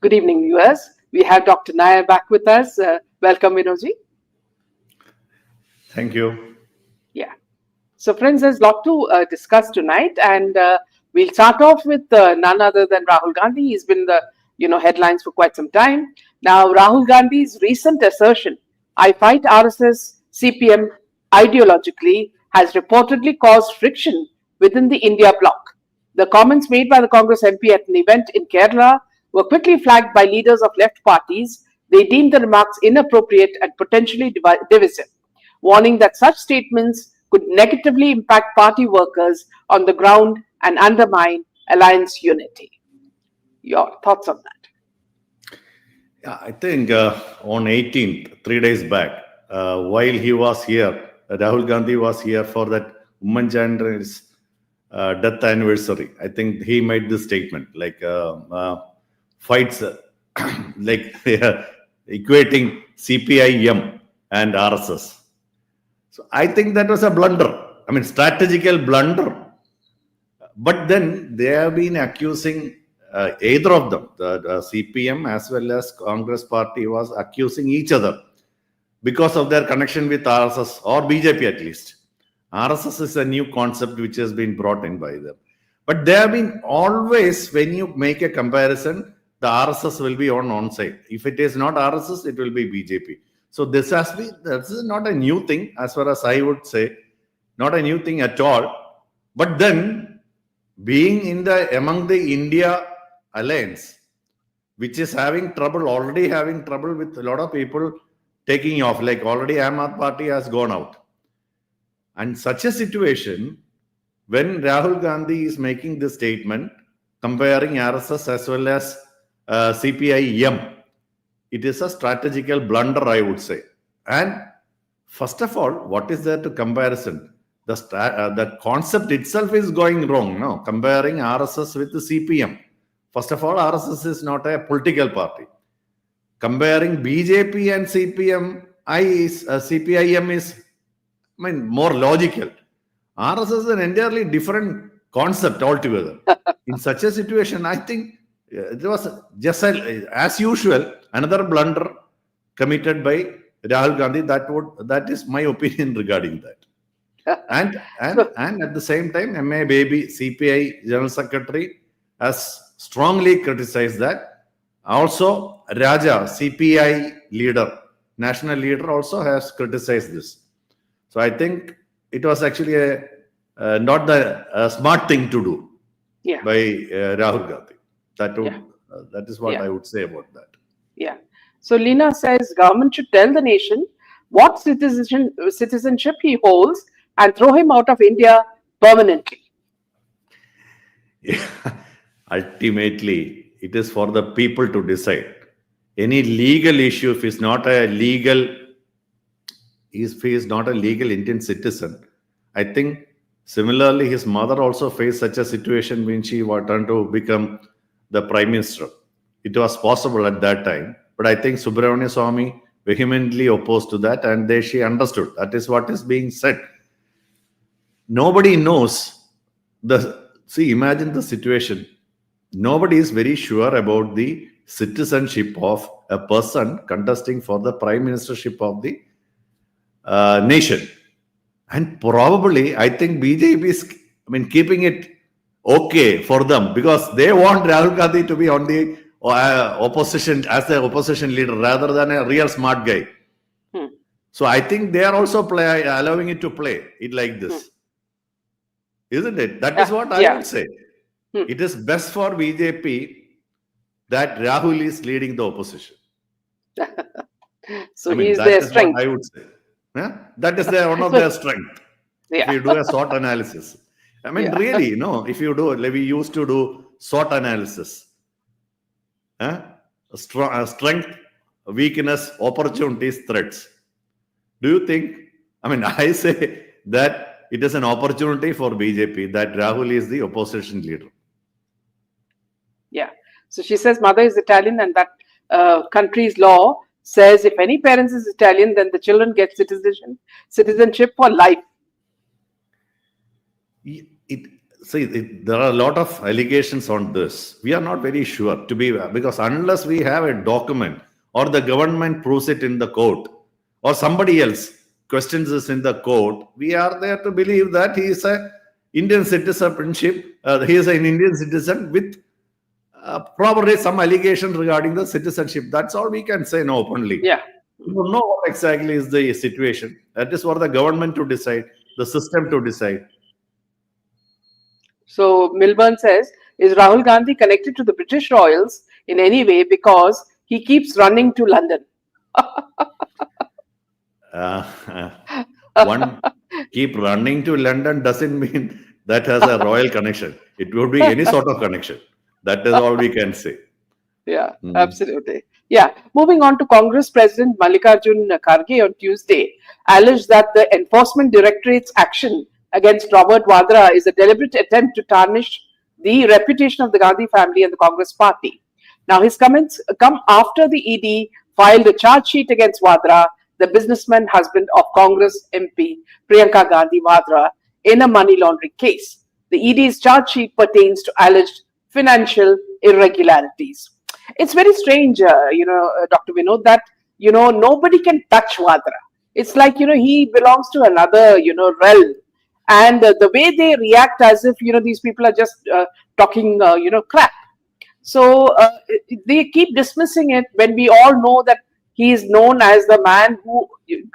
Good evening, viewers. We have Dr. Nair back with us. Welcome, Vinod Ji. Thank you. Yeah. So, friends, there's a lot to discuss tonight, and we'll start off with none other than Rahul Gandhi. He's been the headlines for quite some time now. Rahul Gandhi's recent assertion, "I fight RSS CPM ideologically," has reportedly caused friction within the India bloc. The comments made by the Congress MP at an event in Kerala were quickly flagged by leaders of left parties. They deemed the remarks inappropriate and potentially divisive, warning that such statements could negatively impact party workers on the ground and undermine alliance unity. Your thoughts on that? Yeah, I think on 18th, 3 days back, while he was here, Rahul Gandhi was here for that Umman death anniversary. I think he made this statement like fights, like equating CPIM and RSS. So I think that was a blunder. I mean, strategical blunder. But then they have been accusing either of them, the CPM as well as Congress party was accusing each other because of their connection with RSS or BJP at least. RSS is a new concept which has been brought in by them. But they have been always, when you make a comparison, the RSS will be on one side. If it is not RSS, it will be BJP. So this is not a new thing as far as I would say, not a new thing at all. But then being among the India alliance, which is already having trouble with a lot of people taking off, like already Aam Aadmi Party has gone out. And such a situation, when Rahul Gandhi is making this statement, comparing RSS as well as CPIM, it is a strategical blunder, I would say. And first of all, what is there to comparison? The concept itself is going wrong, no? Comparing RSS with the CPM. First of all, RSS is not a political party. Comparing BJP and CPIM is, more logical. RSS is an entirely different concept altogether. In such a situation, I think it was just as usual, another blunder committed by Rahul Gandhi. That is my opinion regarding that. And at the same time, MA Baby, CPI General Secretary, has strongly criticized that. Also, Raja, CPI leader, national leader, also has criticized this. So I think it was actually not the smart thing to do by Rahul Gandhi. That is what I would say about that. Yeah. So Leena says government should tell the nation what citizenship he holds and throw him out of India permanently. Yeah. Ultimately, it is for the people to decide. Any legal issue, if he is not a legal Indian citizen, I think similarly his mother also faced such a situation when she wanted to become the prime minister. It was possible at that time, but I think Subramania Swamy vehemently opposed to that, and she understood. That is what is being said. Nobody knows imagine the situation. Nobody is very sure about the citizenship of a person contesting for the prime ministership of the nation. And probably, I think BJP is, keeping it okay for them because they want Rahul Gandhi to be on the opposition as the opposition leader rather than a real smart guy. So I think they are also allowing it to play it like this. Isn't it? That is what I would say. It is best for BJP that Rahul is leading the opposition. So he is their strength. I would say. Yeah? That is one of their strength. If you do a SWOT analysis. Really, if you do, we used to do SWOT analysis. Strength, weakness, opportunities, threats. Do you think, I say that it is an opportunity for BJP that Rahul is the opposition leader. Yeah. So she says mother is Italian and that country's law says if any parents is Italian, then the children get citizenship for life. See, there are a lot of allegations on this. We are not very sure to be, because unless we have a document or the government proves it in the court or somebody else questions this in the court, we are there to believe that he is a Indian citizenship. He is an Indian citizen with probably some allegations regarding the citizenship. That's all we can say now openly. Yeah. We don't know what exactly is the situation. That is for the government to decide, the system to decide. So Milburn says, is Rahul Gandhi connected to the British royals in any way because he keeps running to London? One keep running to London doesn't mean that has a royal connection. It would be any sort of connection. That is all we can say. Yeah, Mm. absolutely. Yeah. Moving on to Congress President Mallikarjun Kharge on Tuesday alleged that the Enforcement Directorate's action against Robert Vadra is a deliberate attempt to tarnish the reputation of the Gandhi family and the Congress party. Now, his comments come after the ED filed a charge sheet against Vadra, the businessman husband of Congress MP Priyanka Gandhi Vadra, in a money laundering case. The ED's charge sheet pertains to alleged financial irregularities. It's very strange, Dr. Vinod, that, nobody can touch Vadra. It's like, he belongs to another, realm. And the way they react as if, these people are just talking, crap. So they keep dismissing it when we all know that he is known as the man who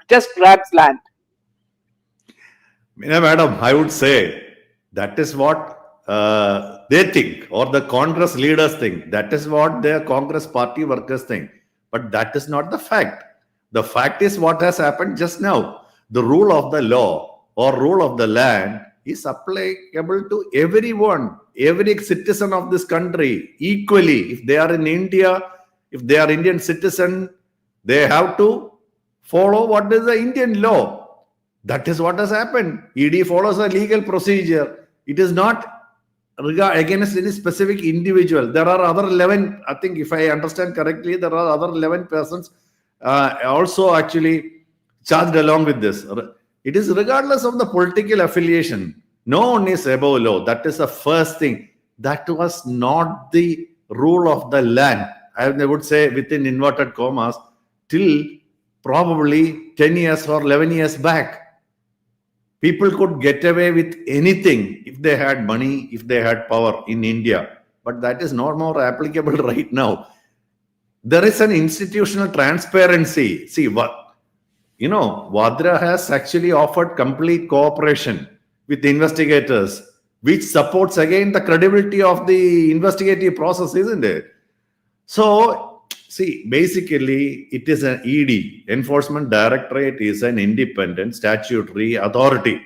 just grabs land. Meena madam, I would say that is what they think, or the Congress leaders think. That is what their Congress party workers think. But that is not the fact. The fact is what has happened just now. The rule of the law or rule of the land is applicable to everyone, every citizen of this country equally. If they are in India, if they are Indian citizen, they have to follow what is the Indian law. That is what has happened. ED follows a legal procedure. It is not against any specific individual. There are other 11, I think if I understand correctly, there are other 11 persons also actually charged along with this. It is regardless of the political affiliation. No one is above law. That is the first thing. That was not the rule of the land. I would say within inverted commas, till probably 10 years or 11 years back. People could get away with anything if they had money, if they had power in India. But that is not more applicable right now. There is an institutional transparency. See, Vadra has actually offered complete cooperation with investigators, which supports again the credibility of the investigative process, isn't it? So, see, basically, it is an ED. Enforcement Directorate is an independent statutory authority.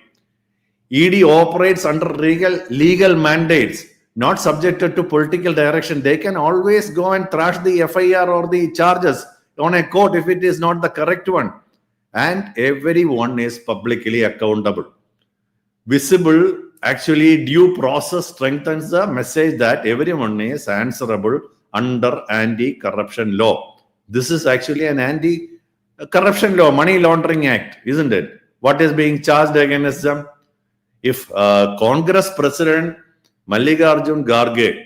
ED operates under legal mandates, not subjected to political direction. They can always go and thrash the FIR or the charges on a court if it is not the correct one. And everyone is publicly accountable. Visible, actually, due process strengthens the message that everyone is answerable under anti-corruption law. This is actually an anti-corruption law, money laundering act, isn't it? What is being charged against them? If Congress President Mallikarjun Kharge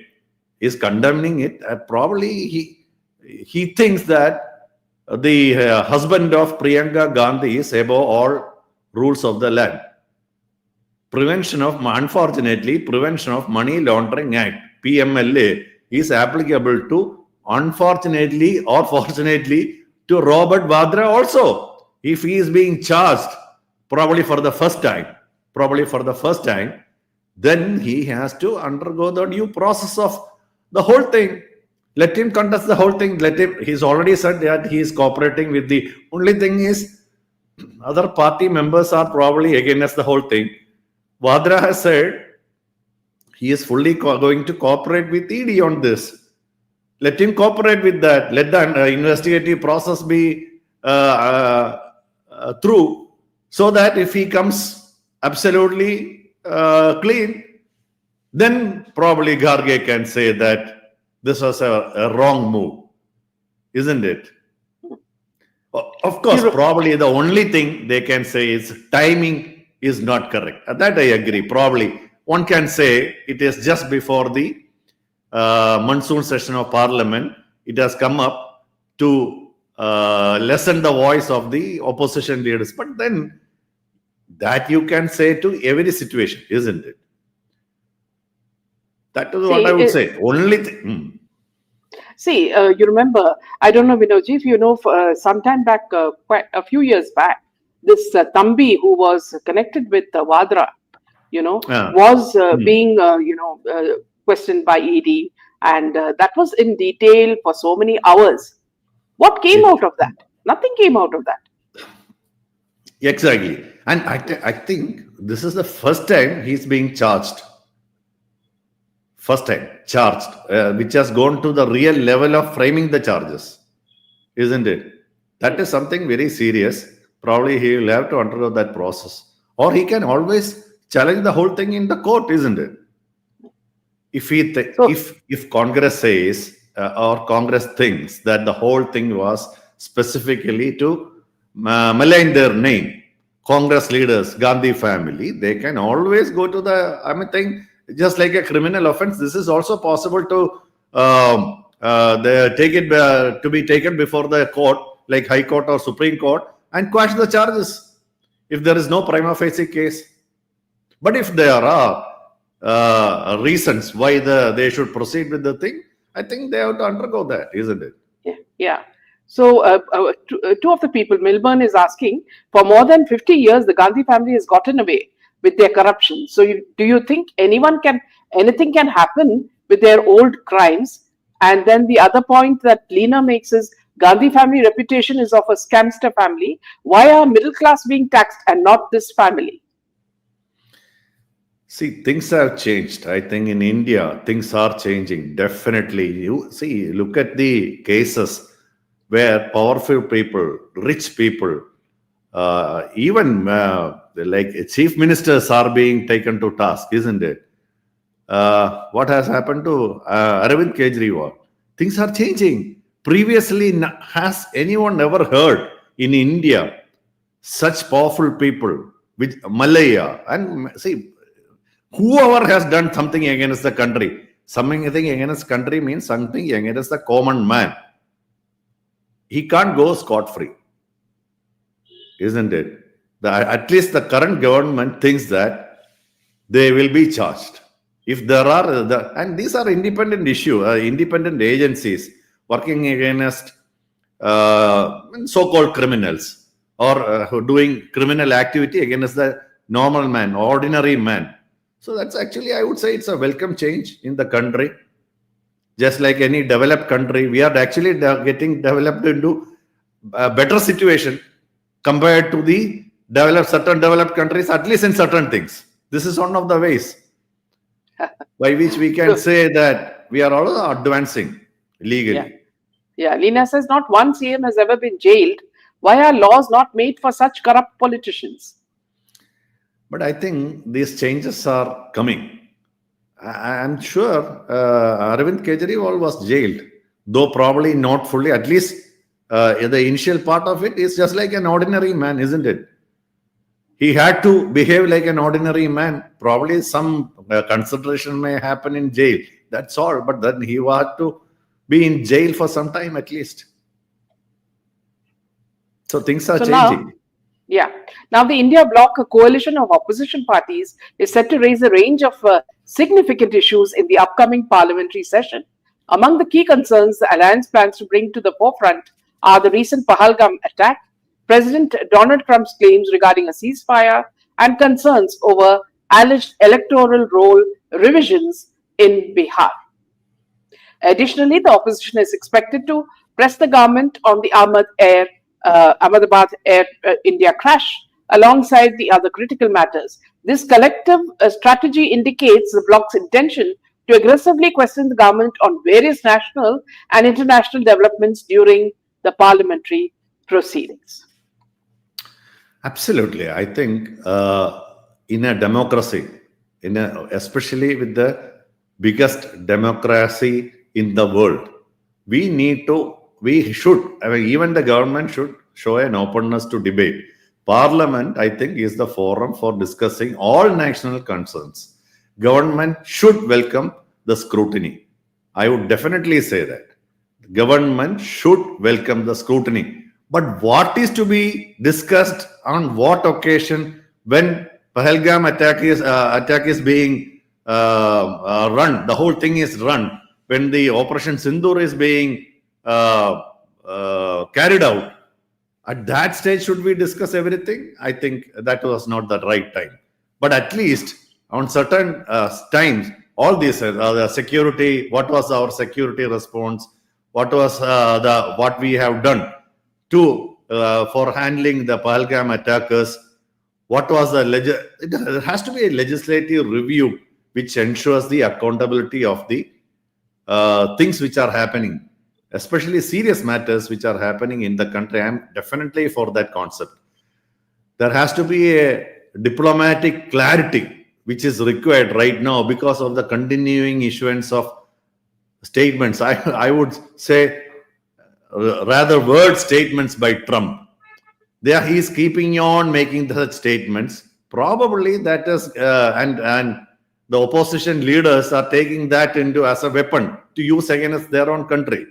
is condemning it, probably he thinks that the husband of Priyanka Gandhi is above all rules of the land. Unfortunately, Prevention of Money Laundering Act, PMLA, is applicable to, unfortunately or fortunately, to Robert Vadra also. If he is being charged, probably for the first time, then he has to undergo the due process of the whole thing. Let him contest the whole thing. He's already said that he is cooperating with the only thing is other party members are probably against the whole thing. Vadra has said he is fully going to cooperate with ED on this. Let him cooperate with that. Let the investigative process be through, so that if he comes absolutely clean, then probably Kharge can say that this was a wrong move, isn't it? Of course, probably the only thing they can say is timing is not correct. That I agree. Probably one can say it is just before the monsoon session of Parliament. It has come up to lessen the voice of the opposition leaders. But then that you can say to every situation, isn't it? That is what See, I would say. Only thing. See, you remember, I don't know, Vinod, if you know, some time back, quite a few years back, this Thambi who was connected with Vadra, was being, questioned by ED. And that was in detail for so many hours. What came out of that? Nothing came out of that. Exactly. And I think this is the first time he's being charged. First time charged, which has gone to the real level of framing the charges, isn't it? That is something very serious. Probably he will have to undergo that process, or he can always challenge the whole thing in the court, isn't it? If he if Congress says or Congress thinks that the whole thing was specifically to malign their name, Congress leaders, Gandhi family, they can always go to the, just like a criminal offense, this is also possible to they take it to be taken before the court, like High Court or Supreme Court, and quash the charges if there is no prima facie case. But if there are reasons why they should proceed with the thing, I think they have to undergo that, isn't it? Yeah. So, two of the people, Milburn is asking, for more than 50 years, the Gandhi family has gotten away with their corruption. So, do you think anything can happen with their old crimes? And then the other point that Lena makes is, Gandhi family reputation is of a scamster family. Why are middle class being taxed and not this family? See, things have changed. I think in India, things are changing. Definitely. You see, look at the cases where powerful people, rich people, even like chief ministers are being taken to task, isn't it? What has happened to Arvind Kejriwal? Things are changing. Previously, has anyone ever heard in India such powerful people with Malaya? And see, whoever has done something against the country, something against country means something against the common man. He can't go scot-free, isn't it? At least the current government thinks that they will be charged. If there are, and these are independent independent agencies working against so-called criminals or doing criminal activity against the normal man, ordinary man. So that's actually, I would say, it's a welcome change in the country. Just like any developed country, we are actually getting developed into a better situation compared to the certain developed countries, at least in certain things. This is one of the ways by which we can say that we are also advancing legally. Yeah. Lena says, not one CM has ever been jailed. Why are laws not made for such corrupt politicians? But I think these changes are coming. I'm sure Arvind Kejriwal was jailed, though probably not fully. At least the initial part of it is just like an ordinary man, isn't it? He had to behave like an ordinary man. Probably some consideration may happen in jail. That's all. But then he had to be in jail for some time at least. So things are changing. Now the India Bloc, a coalition of opposition parties, is set to raise a range of significant issues in the upcoming parliamentary session. Among the key concerns the alliance plans to bring to the forefront are the recent Pahalgam attack, President Donald Trump's claims regarding a ceasefire, and concerns over alleged electoral roll revisions in Bihar. Additionally, the opposition is expected to press the government on the Ahmedabad Air India crash alongside the other critical matters. This collective strategy indicates the bloc's intention to aggressively question the government on various national and international developments during the parliamentary proceedings. Absolutely. I think in a democracy, especially with the biggest democracy in the world, even the government should show an openness to debate. Parliament, I think, is the forum for discussing all national concerns. government should welcome the scrutiny. I would definitely say that. Government should welcome the scrutiny. But what is to be discussed on what occasion when Pahalgam attack is being run, the whole thing is run, when the Operation Sindoor is being carried out, at that stage, should we discuss everything? I think that was not the right time. But at least on certain times, all these the security, what was our security response? What was what we have done to for handling the Pahalgam attackers? What was there has to be a legislative review which ensures the accountability of the things which are happening, especially serious matters which are happening in the country. I am definitely for that concept. There has to be a diplomatic clarity which is required right now because of the continuing issuance of statements. I would say rather word statements by Trump. He is keeping on making such statements. Probably that is, and the opposition leaders are taking that into as a weapon to use against their own country.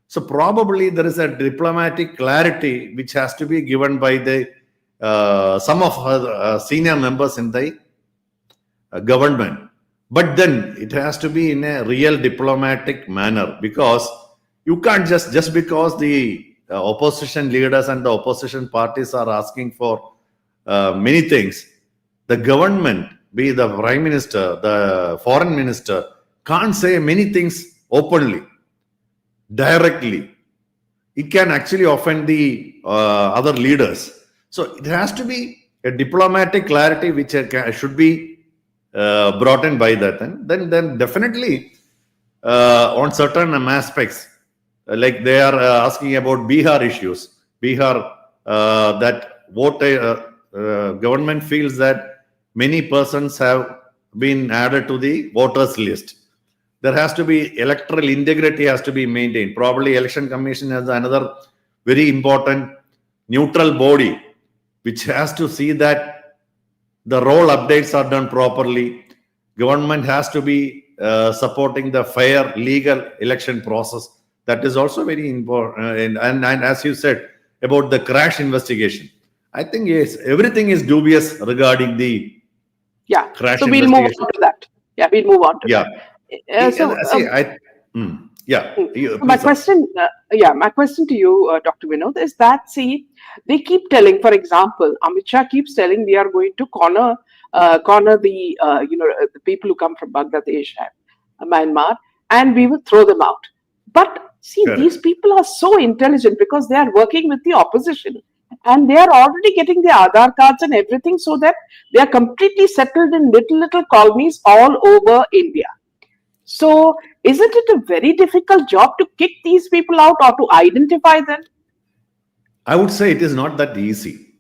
So probably there is a diplomatic clarity which has to be given by the some of her senior members in the government. But then it has to be in a real diplomatic manner, because you can't just because the opposition leaders and the opposition parties are asking for many things, the government, be the prime minister, the foreign minister, can't say many things openly, directly. It can actually offend the other leaders. So it has to be a diplomatic clarity which should be brought in by that. And then definitely on certain aspects, like they are asking about Bihar issues. Bihar, that government feels that many persons have been added to the voters list. There has to be electoral integrity has to be maintained. Probably Election Commission has another very important neutral body which has to see that the roll updates are done properly. Government has to be supporting the fair legal election process. That is also very important. And as you said about the crash investigation, I think yes, everything is dubious regarding the crash so we'll move on to that. We'll move on to that. My question to you, Dr. Vinod, is that, see, they keep telling, for example, Amit Shah keeps telling we are going to corner the the people who come from Bangladesh and Myanmar, and we will throw them out. But see, these people are so intelligent because they are working with the opposition, and they are already getting their Aadhaar cards and everything, so that they are completely settled in little colonies all over India. So, isn't it a very difficult job to kick these people out or to identify them? I would say it is not that easy.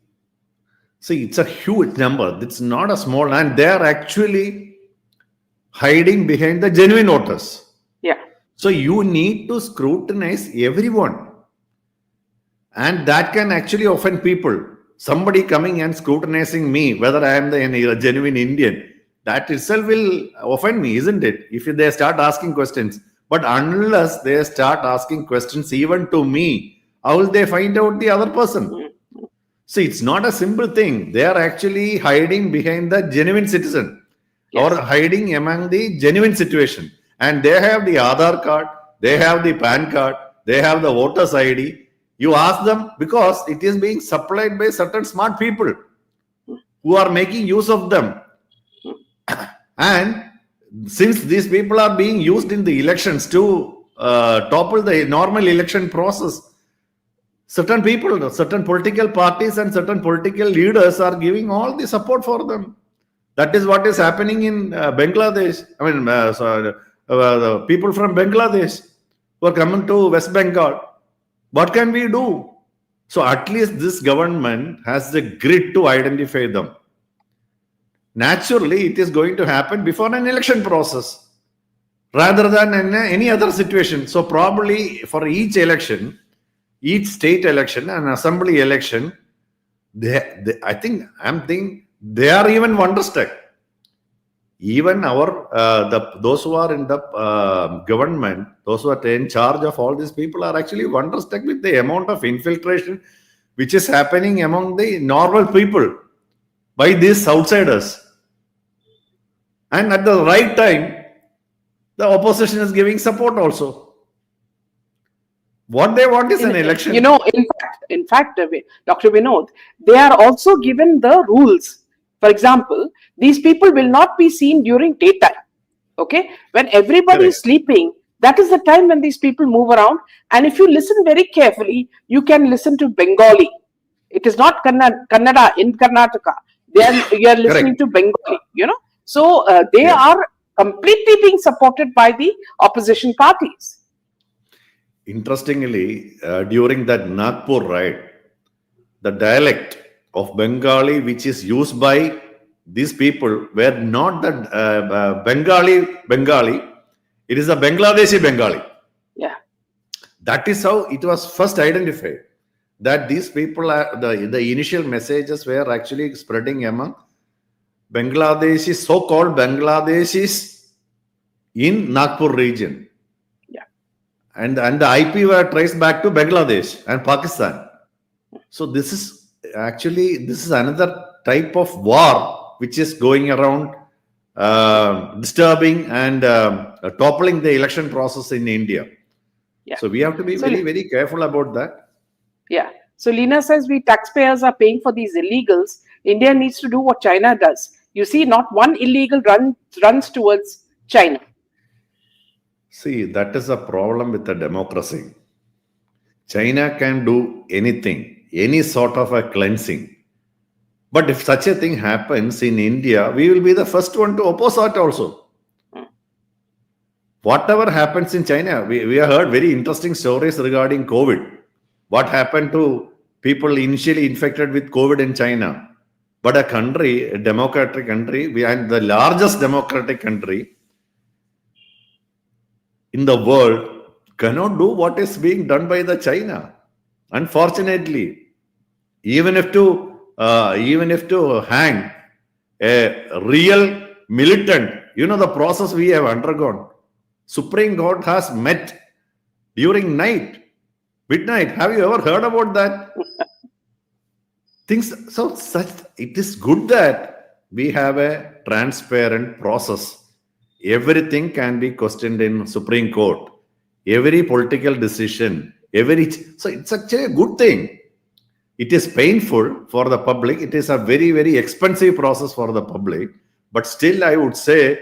See, it's a huge number. It's not a small, and they are actually hiding behind the genuine voters. So you need to scrutinize everyone. And that can actually offend people. Somebody coming and scrutinizing me, whether I am a genuine Indian, that itself will offend me, isn't it? If they start asking questions. But unless they start asking questions even to me, how will they find out the other person? See, it's not a simple thing. They are actually hiding behind the genuine citizen or hiding among the genuine situation. And they have the Aadhaar card, they have the PAN card, they have the voter's ID. You ask them because it is being supplied by certain smart people who are making use of them. And since these people are being used in the elections to topple the normal election process, certain people, certain political parties and certain political leaders are giving all the support for them. That is what is happening in Bangladesh. I mean, the people from Bangladesh who are coming to West Bengal. What can we do? So at least this government has the grit to identify them. Naturally, it is going to happen before an election process rather than in any other situation. So probably for each election, each state election and assembly election, I'm thinking they are even wonderstruck. even our those who are in the government, those who are in charge of all these people are actually wonderstruck with the amount of infiltration which is happening among the normal people by these outsiders. And at the right time, the opposition is giving support also. What they want is an election. In fact, Dr. Vinod, they are also given the rules. For example, these people will not be seen during daytime. Okay, when everybody is Correct. sleeping, that is the time when these people move around. And if you listen very carefully, you can listen to Bengali. It is not Kannada in Karnataka. You are listening Correct. to Bengali. So they Yes. are completely being supported by the opposition parties. Interestingly, during that Nagpur riot, the dialect of Bengali which is used by these people were not the Bengali. It is a Bangladeshi Bengali. Yeah. That is how it was first identified. That these people are the initial messages were actually spreading among Bangladeshis, so-called Bangladeshis in Nagpur region. Yeah. And the IP were traced back to Bangladesh and Pakistan. So this is another type of war which is going around, disturbing and toppling the election process in India. Yeah. So we have to be very, very careful about that. Yeah. So Lena says we taxpayers are paying for these illegals. India needs to do what China does. You see, not one illegal runs towards China. See, that is a problem with the democracy. China can do anything, any sort of a cleansing. But if such a thing happens in India, we will be the first one to oppose that also. Whatever happens in China, we have heard very interesting stories regarding COVID. What happened to people initially infected with COVID in China? But a democratic country, and the largest democratic country in the world cannot do what is being done by the China. Unfortunately, even if to hang a real militant, the process we have undergone. Supreme Court has met during midnight. Have you ever heard about that? It is good that we have a transparent process. Everything can be questioned in Supreme Court. Every political decision, so it's actually a good thing. It is painful for the public. It is a very, very expensive process for the public. But still, I would say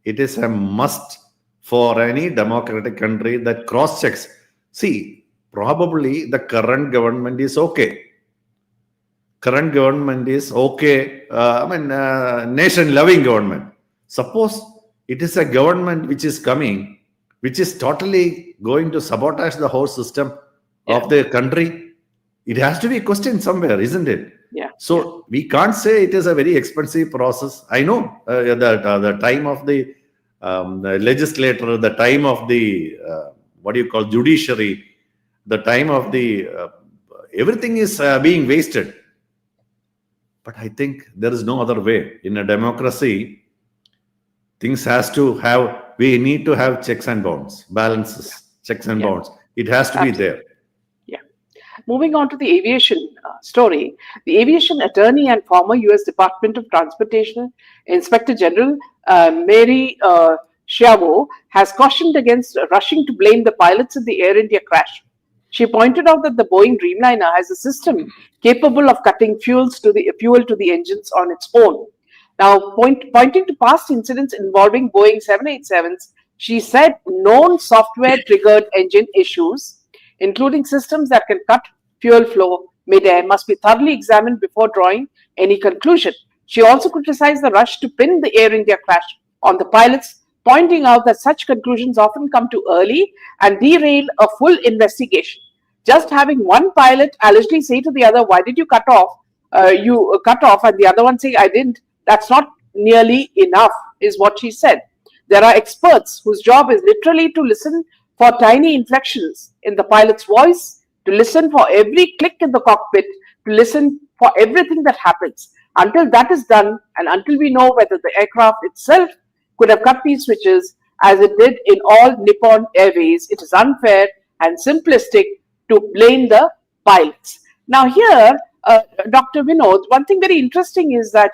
it is a must for any democratic country that cross-checks. See, probably the current government is okay. Nation-loving government. Suppose it is a government which is coming, which is totally going to sabotage the whole system of the country. It has to be questioned somewhere, isn't it? Yeah. So we can't say it is a very expensive process. I know the time of the legislator, the time of the judiciary, the time of the everything is being wasted. But I think there is no other way. In a democracy, we need to have checks and balances, checks and balance. It has to be there. Yeah. Moving on to the aviation story, the aviation attorney and former US Department of Transportation Inspector General Mary Schiavo has cautioned against rushing to blame the pilots in the Air India crash. She pointed out that the Boeing Dreamliner has a system capable of cutting fuel to the engines on its own. Now, pointing to past incidents involving Boeing 787s, she said known software-triggered engine issues, including systems that can cut fuel flow mid-air, must be thoroughly examined before drawing any conclusion. She also criticized the rush to pin the Air India crash on the pilots, pointing out that such conclusions often come too early and derail a full investigation. Just having one pilot allegedly say to the other, "Why did you cut off?" You cut off, and the other one saying, "I didn't." That's not nearly enough, is what she said. There are experts whose job is literally to listen for tiny inflections in the pilot's voice, to listen for every click in the cockpit, to listen for everything that happens. Until that is done, and until we know whether the aircraft itself could have cut these switches as it did in all Nippon Airways, it is unfair and simplistic to blame the pilots. Now, here, Dr. Vinod, one thing very interesting is that,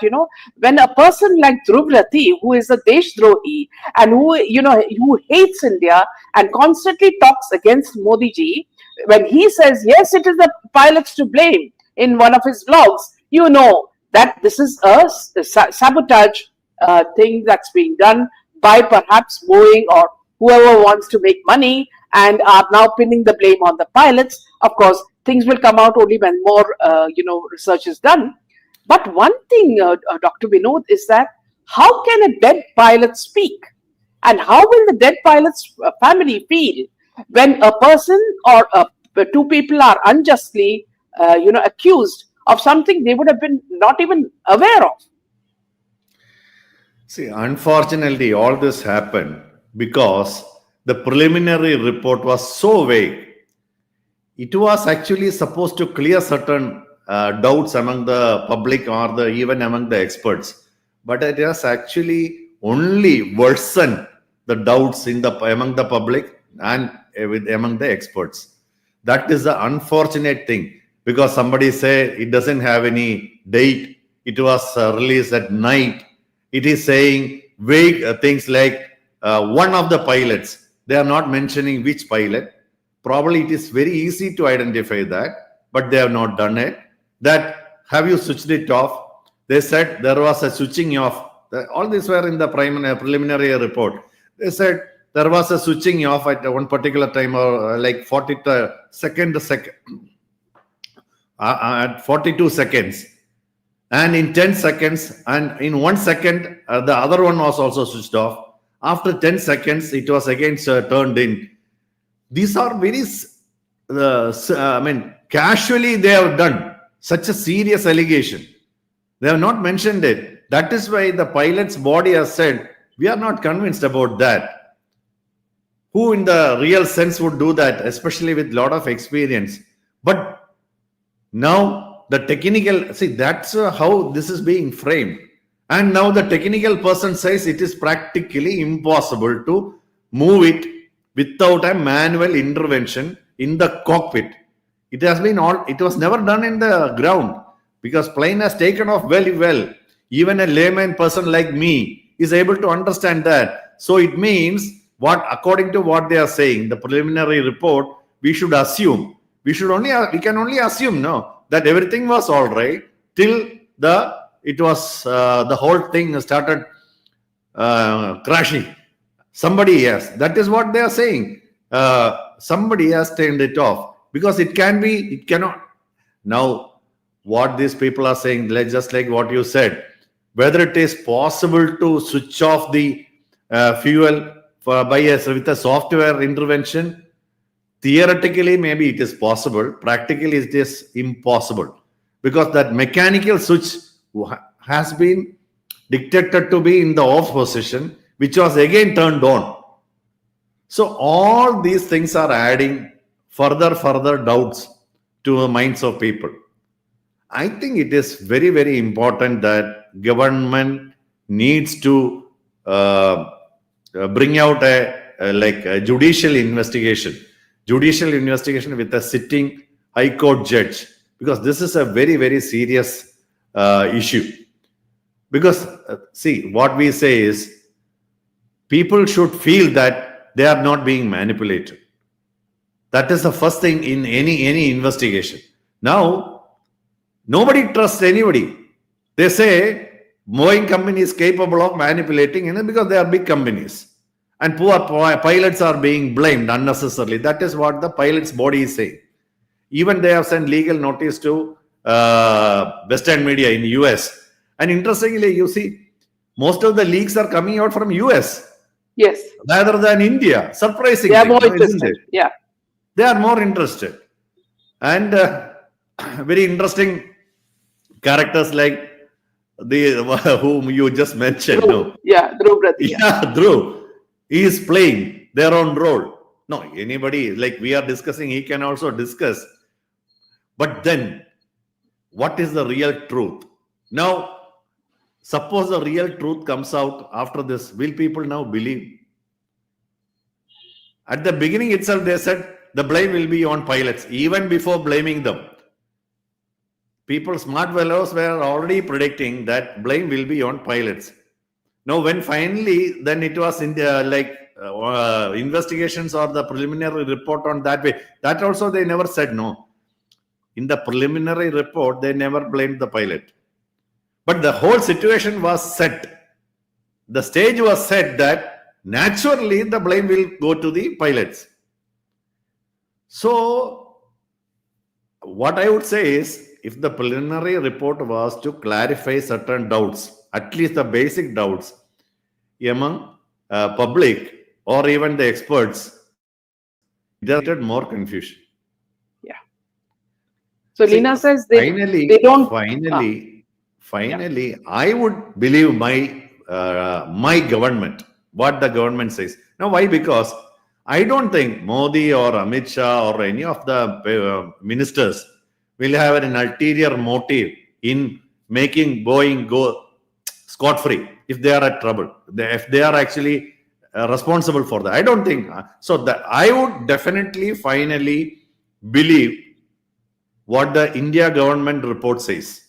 when a person like Dhruv Rathi, who is a Deshdrohi and who hates India and constantly talks against Modi ji, when he says, yes, it is the pilots to blame in one of his vlogs, you know that this is a sabotage thing that's being done by perhaps Boeing or whoever wants to make money and are now pinning the blame on the pilots. Of course, things will come out only when more, research is done. But one thing, Dr. Vinod, is that how can a dead pilot speak? And how will the dead pilot's family feel when a person or two people are unjustly, accused of something they would have been not even aware of? See, unfortunately, all this happened because the preliminary report was so vague. It was actually supposed to clear certain doubts among the public or even among the experts, but it has actually only worsened the doubts among the public and among the experts. That is the unfortunate thing, because somebody say it doesn't have any date. It was released at night. It is saying vague things like one of the pilots. They are not mentioning which pilot. Probably it is very easy to identify that, but they have not done it. That, have you switched it off? They said there was a switching off. All these were in the preliminary report. They said there was a switching off at one particular time, or like 42 seconds, at 42 seconds. And in 10 seconds, and in 1 second, the other one was also switched off. After 10 seconds, it was again turned in. These are very, casually they have done such a serious allegation. They have not mentioned it. That is why the pilot's body has said, we are not convinced about that. Who in the real sense would do that, especially with a lot of experience? But now the technical, see, that's how this is being framed. And now the technical person says it is practically impossible to move it without a manual intervention in the cockpit. It was never done in the ground, because plane has taken off very well. Even a layman person like me is able to understand that. So it means, according to what they are saying, the preliminary report, we should assume, we can only assume that everything was all right till the whole thing started crashing. Somebody has. That is what they are saying. Somebody has turned it off, because it cannot. Now, what these people are saying, just like what you said, whether it is possible to switch off the fuel with a software intervention, theoretically, maybe it is possible. Practically, it is impossible, because that mechanical switch has been dictated to be in the off position, which was again turned on. So all these things are adding further doubts to the minds of people. I think it is very, very important that government needs to bring out a judicial investigation with a sitting high court judge, because this is a very, very serious issue. Because see, what we say is, people should feel that they are not being manipulated. That is the first thing in any investigation. Now, nobody trusts anybody. They say Boeing company is capable of manipulating, because they are big companies, and poor pilots are being blamed unnecessarily. That is what the pilot's body is saying. Even they have sent legal notice to Western media in US. And interestingly, you see, most of the leaks are coming out from US. Yes. Rather than India. Surprisingly. They are more interested. Yeah. They are more interested. And very interesting characters like whom you just mentioned. Dhruv. Yeah, Dhruv Rathi. Yeah, Dhruv. He is playing their own role. No, anybody, like we are discussing, he can also discuss. But then, what is the real truth? Now, suppose the real truth comes out after this, will people now believe? At the beginning itself, they said the blame will be on pilots, even before blaming them. People, smart fellows were already predicting that blame will be on pilots. Now, when finally, then it was in the investigations or the preliminary report on that way, that also they never said no. In the preliminary report, they never blamed the pilot. But the whole situation was set. The stage was set that naturally the blame will go to the pilots. So, what I would say is, if the preliminary report was to clarify certain doubts, at least the basic doubts among public or even the experts, it has created more confusion. Yeah. So See, Lina says they don't. Finally, I would believe my government, what the government says. Now, why? Because I don't think Modi or Amit Shah or any of the ministers will have an ulterior motive in making Boeing go scot-free if they are at trouble. If they are actually responsible for that, I don't think so. That I would definitely finally believe what the India government report says.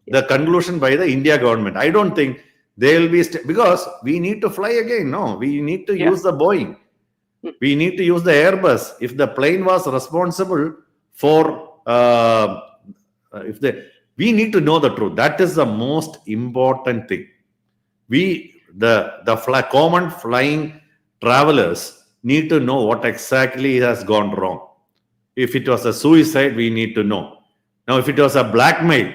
The conclusion by the India government. I don't think they will be because we need to fly again. No, we need to use the Boeing. We need to use the Airbus. If the plane was responsible for, we need to know the truth. That is the most important thing. The common flying travelers need to know what exactly has gone wrong. If it was a suicide, we need to know. Now, if it was a blackmail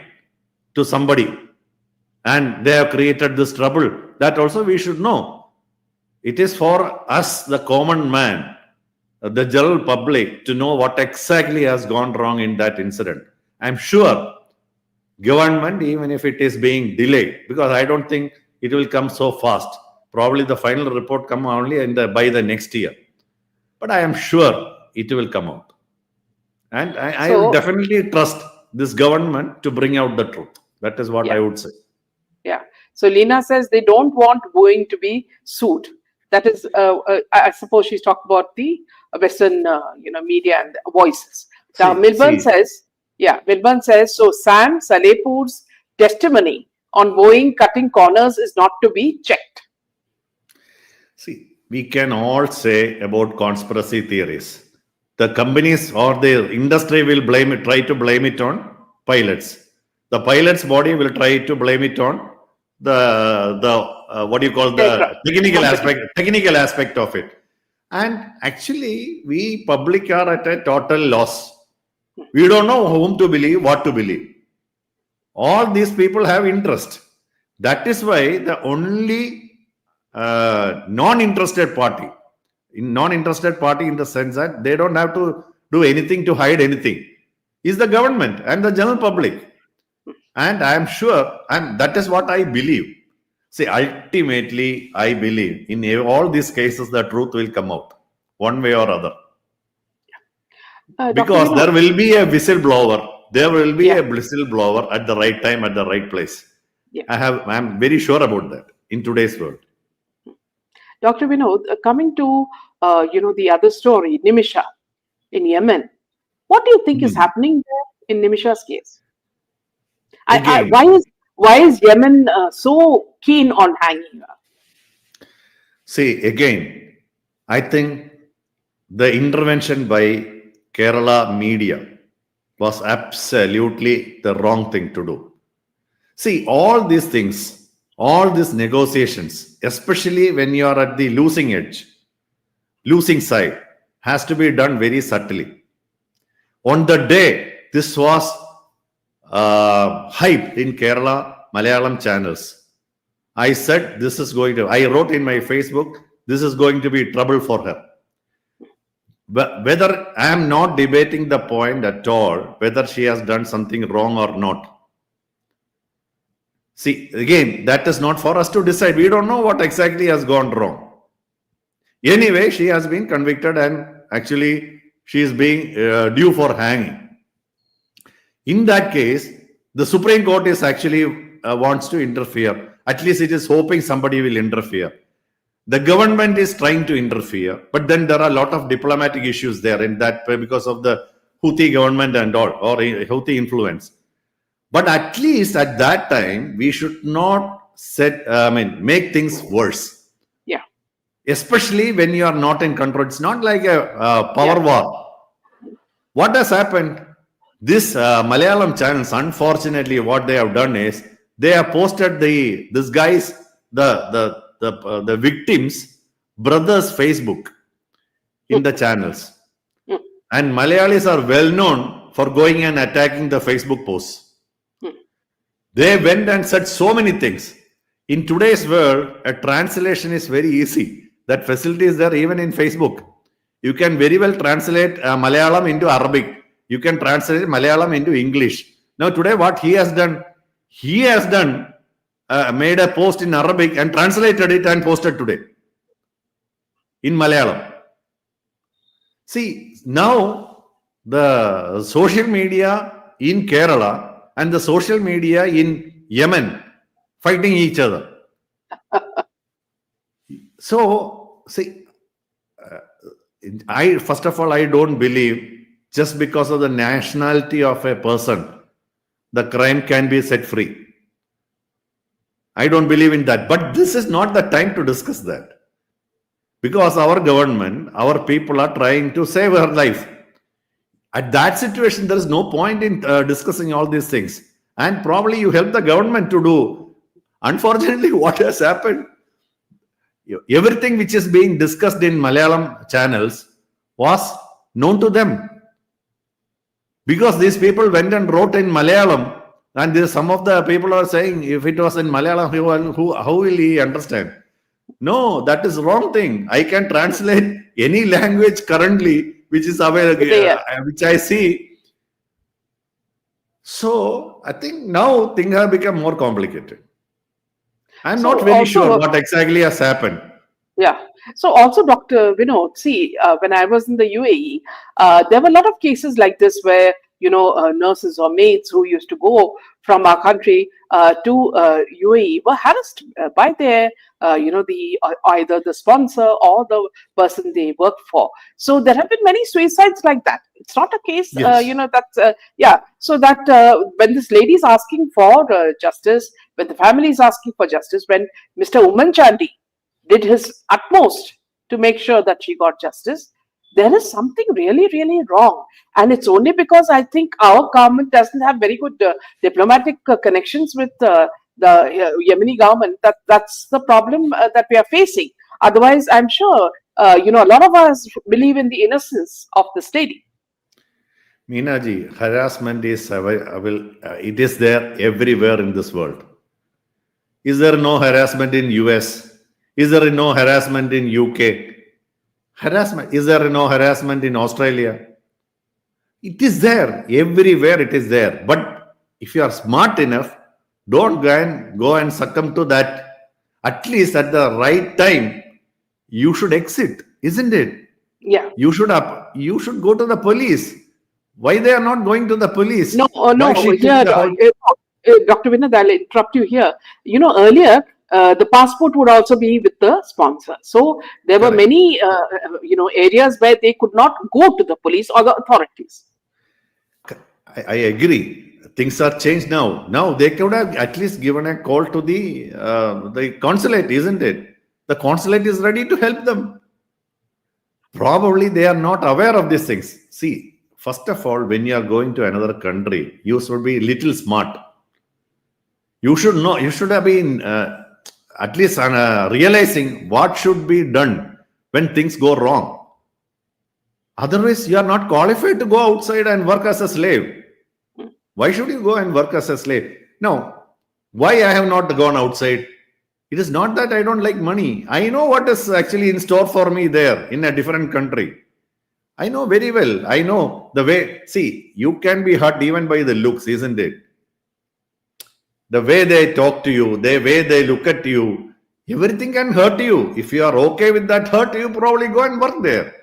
to somebody and they have created this trouble, that also we should know. It is for us, the common man, the general public, to know what exactly has gone wrong in that incident. I'm sure government, even if it is being delayed, because I don't think it will come so fast. Probably the final report come only by the next year. But I am sure it will come out. And I will definitely trust this government to bring out the truth. That is what I would say. Yeah. So Lina says they don't want Boeing to be sued. That is, I suppose she's talked about the Western, media and voices. Now, Milburn says, so Sam Salepur's testimony on Boeing cutting corners is not to be checked. See, we can all say about conspiracy theories. The companies or the industry will try to blame it on pilots. The pilot's body will try to blame it on the technical aspect of it. And actually, we public are at a total loss. We don't know whom to believe, what to believe. All these people have interest. That is why the only non-interested party in the sense that they don't have to do anything to hide anything, is the government and the general public. And I am sure, and that is what I believe. See, ultimately, I believe in all these cases, the truth will come out one way or other. Because there will be a whistleblower. There will be a whistleblower at the right time, at the right place. Yeah. I am very sure about that in today's world. Dr. Vinod, coming to the other story, Nimisha in Yemen. What do you think is happening there in Nimisha's case? Why is Yemen so keen on hanging her? See, again, I think the intervention by Kerala media was absolutely the wrong thing to do. See, all these things, all these negotiations, especially when you are at the losing side, has to be done very subtly. On the day this was hyped in Kerala Malayalam channels, I said I wrote in my Facebook, this is going to be trouble for her. But whether I am not debating the point at all, whether she has done something wrong or not. See, again, that is not for us to decide. We don't know what exactly has gone wrong. Anyway, she has been convicted and actually she is being due for hanging. In that case, the Supreme Court is actually wants to interfere. At least it is hoping somebody will interfere. The government is trying to interfere, but then there are a lot of diplomatic issues there in that because of the Houthi government and all, or Houthi influence. But at least at that time, we should not make things worse. Yeah. Especially when you are not in control. It's not like a power war. What has happened? This Malayalam channels, unfortunately, what they have done is they have posted the victims' brothers' Facebook in the channels. And Malayalis are well known for going and attacking the Facebook posts. They went and said so many things. In today's world, a translation is very easy. That facility is there even in Facebook. You can very well translate Malayalam into Arabic. You can translate Malayalam into English. Now today what he has done made a post in Arabic and translated it and posted today in Malayalam. See, now the social media in Kerala and the social media in Yemen fighting each other. So, see, first of all, I don't believe just because of the nationality of a person, the crime can be set free. I don't believe in that. But this is not the time to discuss that. Because our government, our people are trying to save her life. At that situation, there is no point in discussing all these things. And probably you help the government to do. Unfortunately, what has happened? Everything which is being discussed in Malayalam channels was known to them. Because these people went and wrote in Malayalam, and some of the people are saying, if it was in Malayalam, how will he understand? No, that is wrong thing. I can translate any language currently which is available, which I see. So I think now things have become more complicated. I'm not very sure what exactly has happened. Yeah. So also, Dr. Vinod, see, when I was in the UAE, there were a lot of cases like this where, nurses or maids who used to go from our country to UAE were harassed by their, either the sponsor or the person they work for. So there have been many suicides like that. It's not a case, So that when this lady is asking for justice, when the family is asking for justice, when Mr. Chandi did his utmost to make sure that she got justice, there is something really, really wrong. And it's only because I think our government doesn't have very good diplomatic connections with the Yemeni government. That's the problem that we are facing. Otherwise, I'm sure, a lot of us believe in the innocence of this lady. Mina G, harassment is, it is there everywhere in this world. Is there no harassment in US? Is there no harassment in UK? Harassment. Is there no harassment in Australia? It is there. Everywhere it is there. But if you are smart enough, don't go and succumb to that. At least at the right time, you should exit, isn't it? Yeah. You should go to the police. Why they are not going to the police? No. Here, Dr. Vinod, I'll interrupt you here. Earlier, the passport would also be with the sponsor. So there were many, areas where they could not go to the police or the authorities. I agree. Things are changed now. Now they could have at least given a call to the consulate, isn't it? The consulate is ready to help them. Probably they are not aware of these things. See, first of all, when you are going to another country, you should be a little smart. You should know. You should have been at least realizing what should be done when things go wrong. Otherwise, you are not qualified to go outside and work as a slave. Why should you go and work as a slave? Now, why I have not gone outside? It is not that I don't like money. I know what is actually in store for me there in a different country. I know very well. I know the way. See, you can be hurt even by the looks, isn't it? The way they talk to you, the way they look at you, everything can hurt you. If you are okay with that hurt, you probably go and work there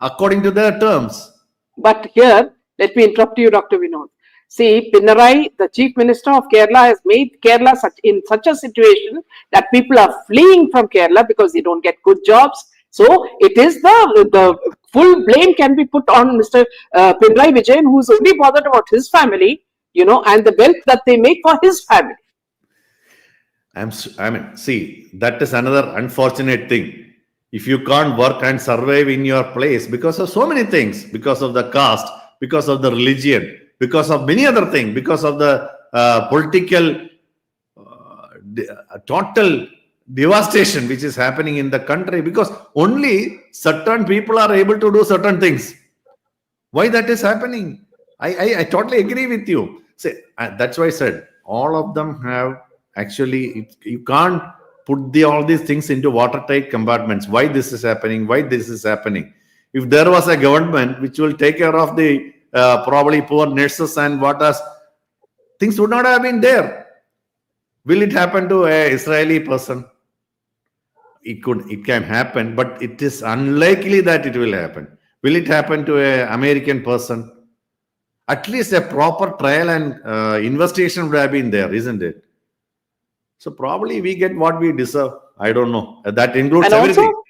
according to their terms. But here, let me interrupt you, Dr. Vinod. See, Pinarayi, the Chief Minister of Kerala, has made Kerala in such a situation that people are fleeing from Kerala because they don't get good jobs. So it is the full blame can be put on Mr. Pinarayi Vijayan, who is only bothered about his family, and the wealth that they make for his family. I mean, see, that is another unfortunate thing. If you can't work and survive in your place because of so many things, because of the caste, because of the religion, because of many other things, because of the political total devastation which is happening in the country, because only certain people are able to do certain things. Why that is happening? I totally agree with you. Say, that's why I said all of them have actually, you can't put all these things into watertight compartments. Why this is happening? Why this is happening? If there was a government which will take care of the probably poor nurses and what else, things would not have been there. Will it happen to a Israeli person? It can happen, but it is unlikely that it will happen. Will it happen to an American person? At least a proper trial and investigation would have been there, isn't it? So probably we get what we deserve. I don't know. That includes And everything. also,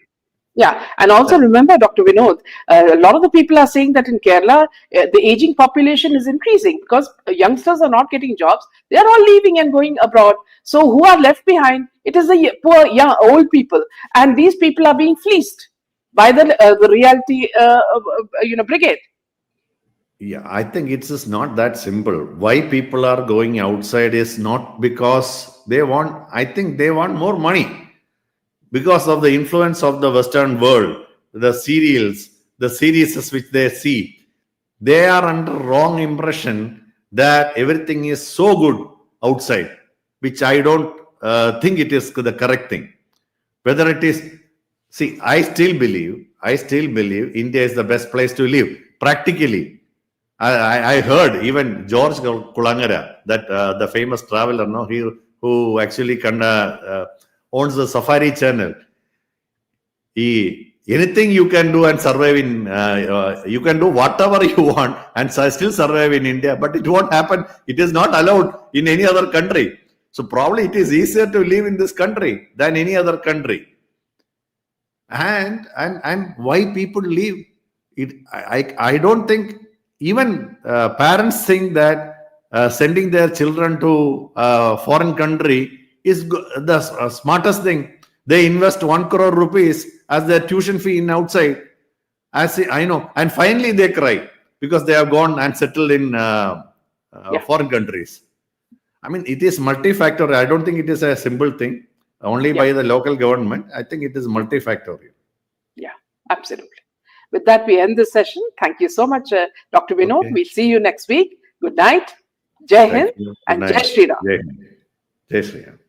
yeah, and also remember, Dr. Vinod, a lot of the people are saying that in Kerala, the aging population is increasing because youngsters are not getting jobs. They are all leaving and going abroad. So who are left behind? It is the poor, young, old people, and these people are being fleeced by the reality, brigade. Yeah, I think it's just not that simple. Why people are going outside is not because they want, I think they want more money. Because of the influence of the Western world, the serials, the series which they see, they are under wrong impression that everything is so good outside, which I don't think it is the correct thing. Whether it is, see, I still believe India is the best place to live. Practically, I heard even George Kulangara, that the famous traveler, no, who actually owns the Safari channel. Anything you can do and survive in, you can do whatever you want and still survive in India, but it won't happen. It is not allowed in any other country. So probably it is easier to live in this country than any other country. And why people leave? I don't think even parents think that sending their children to a foreign country is the smartest thing. They invest 1 crore rupees as their tuition fee in outside. I know, and finally they cry because they have gone and settled in foreign countries. I mean, it is multifactorial. I don't think it is a simple thing only by the local government. I think it is multifactorial. Yeah, absolutely. With that, we end this session. Thank you so much, Dr. Vinod. Okay. We'll see you next week. Good night. Jai Hind and Jai Shri Ram. Jai Hind. Jai Shri Ram.